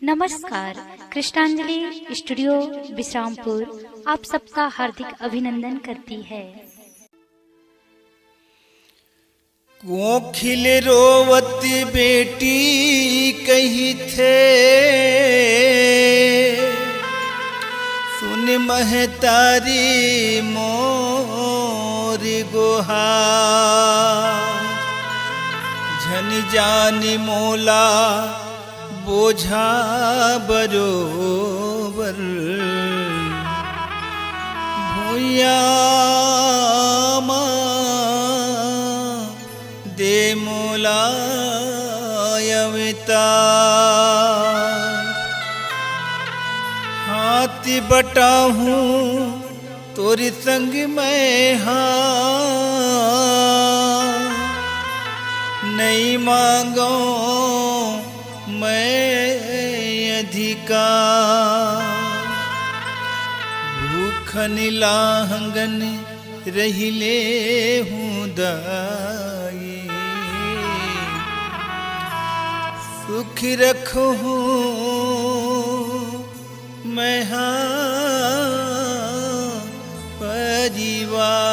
नमस्कार। कृष्णांजलि स्टूडियो विश्रामपुर आप सबका हार्दिक अभिनंदन करती है। कोखिल रोवत बेटी कही थे, सुन महतारी मोर गोहा, झन जानी मोला बोझा बरोबर, भूया दे मोला अवतार, हाथी बटाहूँ तोरी संग मैं नहीं मांगो मैं अधिकार, भूखन लाहंगन रहिले हूँ दाई, सुख रखो मैं परिवार।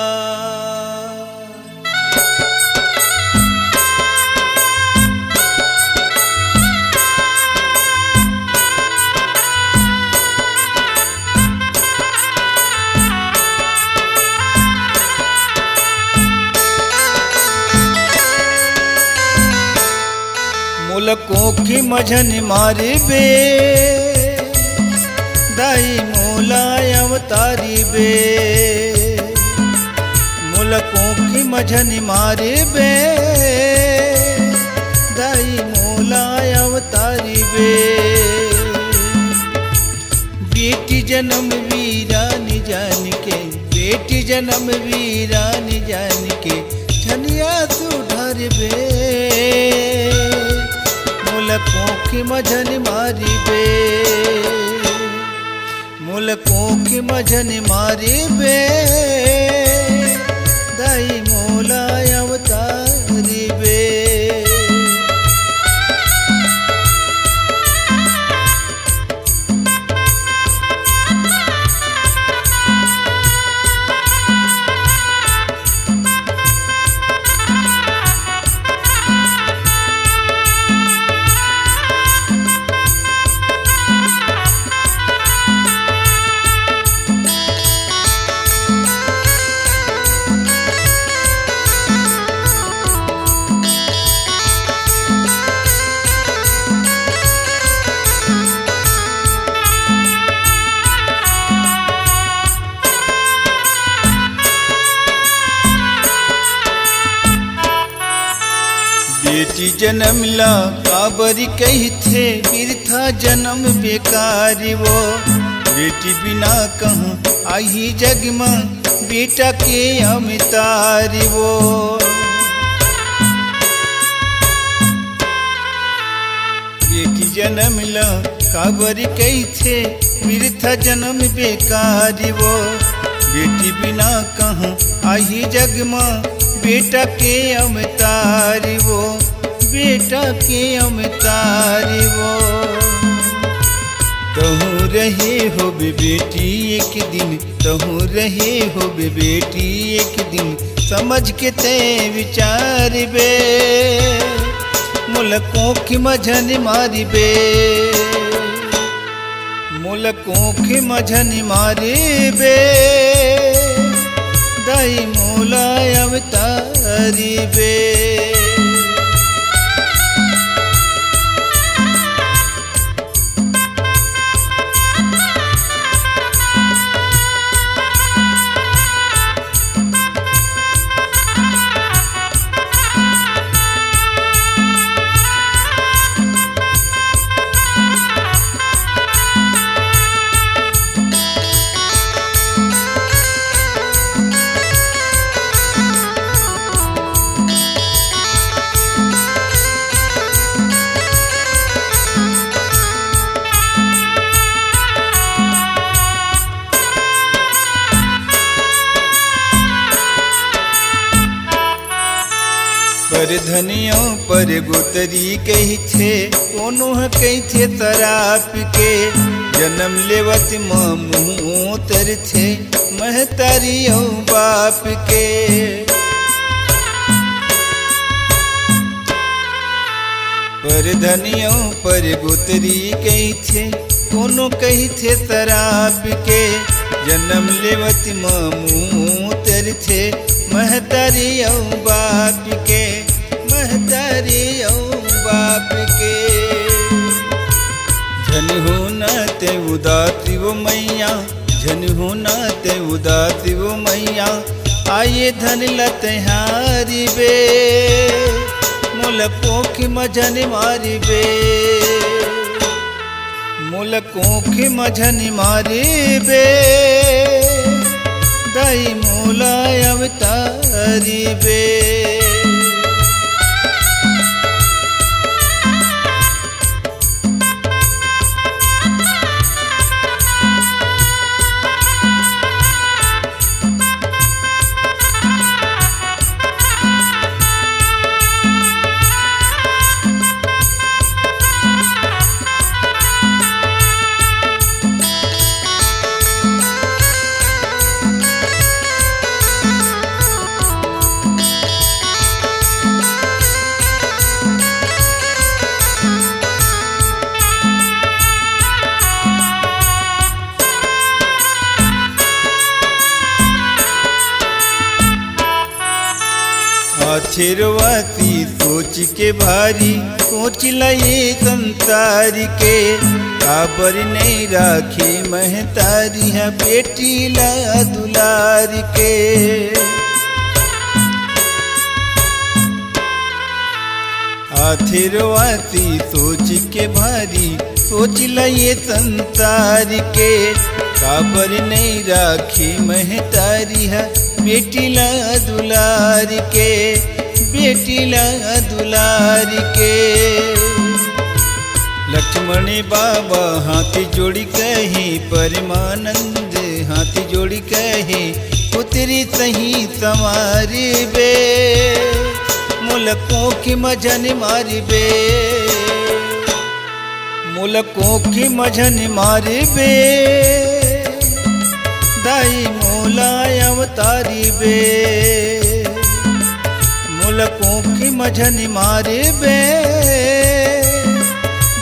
कोखी मझन मारे बे दाई मोला अवतारी बे, मोला कोखी मझन मारे बे दाई मोला अवतारी बे, बेटी जन्म वीरानी जान के, बेटी जन्म वीरानी जान के, धनिया सुधर बे मोल कोखी मझन मारी बे, मोल कोखी मझन मारी बे दाई मोला अवतारी बे। बेटी जन्म ला काबरी कही थे, बिरथा जन्म बेकारी वो, बेटी बिना कहूँ आई जग में बेटा के अमितारी वो, बेटी जन्म ला काबरी कही थे, बिरथा जन्म बेकारी वो, बेटी बिना कहूँ आई जग में बेटा के अवतारी वो, बेटा के अवतारी वो, तहु रहे हो बे बेटी एक दिन, तहु रहे हो बे बेटी एक दिन, समझ के ते विचार बे मोल कोखी मझन मारी बे, मोल कोखी मझन मारी बे दाई मोला अवतारी बे। पर धनियों पर गोतरी कही छे कोनो कही छे तराप के जन्म लेवत मुँह तर छे महतारियों बाप के। पर धनियों पर गोतरी कही छे कोनो कही छे तराप के जन्म लेवत मुँह तर छे महतारियों बाप के महतारियों बाप के। झन हो न ते उदाती वो मैया झन हो न ते उदाती वो मैया आये धन लतहारी बे मोल कोखी मझन मारी बे मोल कोखी मझन मारी बे दाई मोला अवतारी बे। आथिरवाती सोच के भारी सोच लाए संसार के काबर नहीं राखी महतारी है बेटी ला दुलार के। आथिरवाती सोच के भारी सोच लाए संसार के काबर नहीं राखी महतारी है बेटी ला दुलार के बेटी ला दुलार के। लक्ष्मणी बाबा हाथी जोड़ी कहे परमानंद हाथी जोड़ी कहे पुत्री सही समारी बे मोल कोखी मझन मारी बे मोल कोखी मझन मारी बे दाई मोला अवतारी बे मोल कोखी मझन मारे बे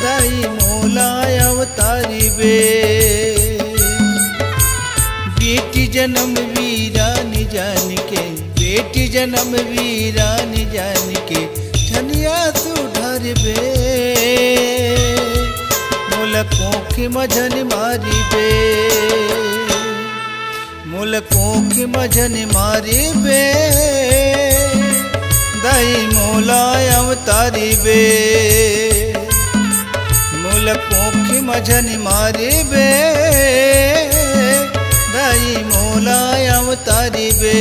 दाई मोला अवतारी बे। बेटी जन्म वीरान जान के बेटी जन्म वीरान जान के धनिया सुधर बे मोल कोखी मझन मारी बे मोल कोखी मझन मारी बे दाई मोला अवतारी बे मोल कोखी मझन मारी बे दाई मोला अवतारी बे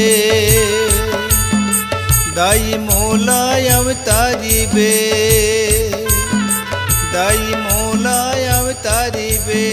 दाई मोला अवतारी बे दाई मोला अवतारी बे।